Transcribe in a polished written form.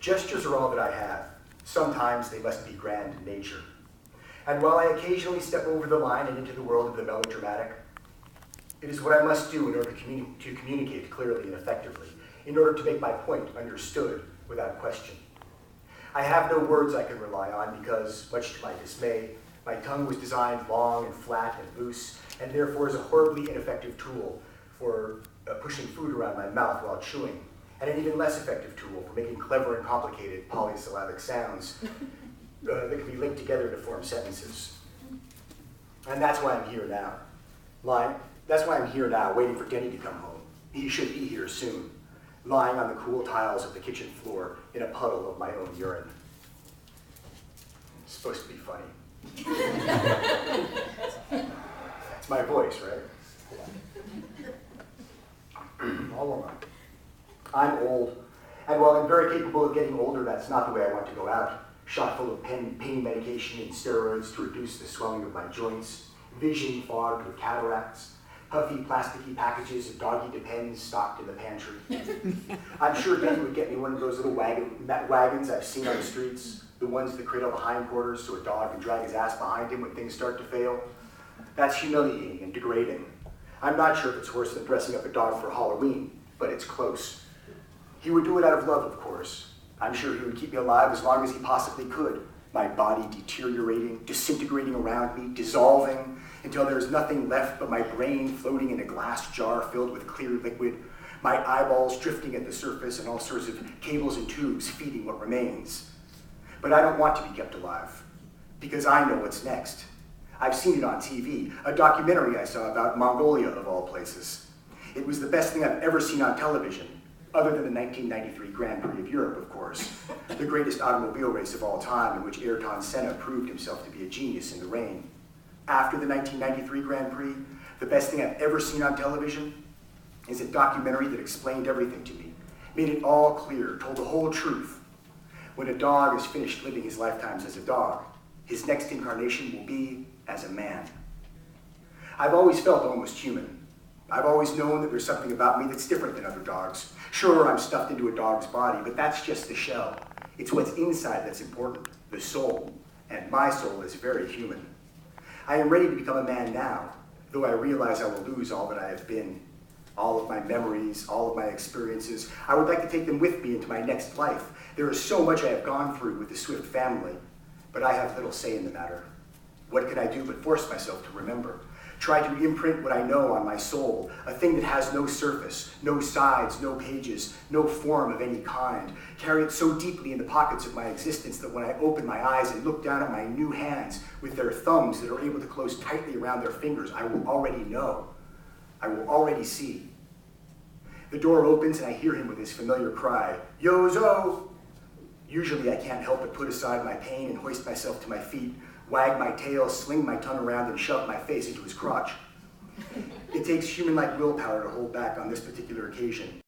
Gestures are all that I have. Sometimes they must be grand in nature. And while I occasionally step over the line and into the world of the melodramatic, it is what I must do in order to communicate clearly and effectively, in order to make my point understood without question. I have no words I can rely on because, much to my dismay, my tongue was designed long and flat and loose, and therefore is a horribly ineffective tool for pushing food around my mouth while chewing, and an even less effective tool for making clever and complicated polysyllabic sounds that can be linked together to form sentences. And that's why I'm here now. That's why I'm here now, waiting for Denny to come home. He should be here soon, lying on the cool tiles of the kitchen floor in a puddle of my own urine. It's supposed to be funny. It's my voice, right? All along. I'm old, and while I'm very capable of getting older, that's not the way I want to go out. Shot full of pain medication and steroids to reduce the swelling of my joints, vision fogged with cataracts, puffy, plasticky packages of doggy depends stocked in the pantry. I'm sure Denny would get me one of those little wagons I've seen on the streets, the ones that cradle the hindquarters so a dog can drag his ass behind him when things start to fail. That's humiliating and degrading. I'm not sure if it's worse than dressing up a dog for Halloween, but it's close. He would do it out of love, of course. I'm sure he would keep me alive as long as he possibly could, my body deteriorating, disintegrating around me, dissolving, until there's nothing left but my brain floating in a glass jar filled with clear liquid, my eyeballs drifting at the surface and all sorts of cables and tubes feeding what remains. But I don't want to be kept alive, because I know what's next. I've seen it on TV, a documentary I saw about Mongolia of all places. It was the best thing I've ever seen on television, other than the 1993 Grand Prix of Europe, of course, the greatest automobile race of all time in which Ayrton Senna proved himself to be a genius in the rain. After the 1993 Grand Prix, the best thing I've ever seen on television is a documentary that explained everything to me, made it all clear, told the whole truth. When a dog is finished living his lifetimes as a dog, his next incarnation will be as a man. I've always felt almost human. I've always known that there's something about me that's different than other dogs. Sure, I'm stuffed into a dog's body, but that's just the shell. It's what's inside that's important, the soul, and my soul is very human. I am ready to become a man now, though I realize I will lose all that I have been, all of my memories, all of my experiences. I would like to take them with me into my next life. There is so much I have gone through with the Swift family, but I have little say in the matter. What can I do but force myself to remember? Try to imprint what I know on my soul, a thing that has no surface, no sides, no pages, no form of any kind. Carry it so deeply in the pockets of my existence that when I open my eyes and look down at my new hands with their thumbs that are able to close tightly around their fingers, I will already know. I will already see. The door opens and I hear him with his familiar cry, "Yo-zo!" Usually I can't help but put aside my pain and hoist myself to my feet, wag my tail, sling my tongue around, and shove my face into his crotch. It takes human-like willpower to hold back on this particular occasion.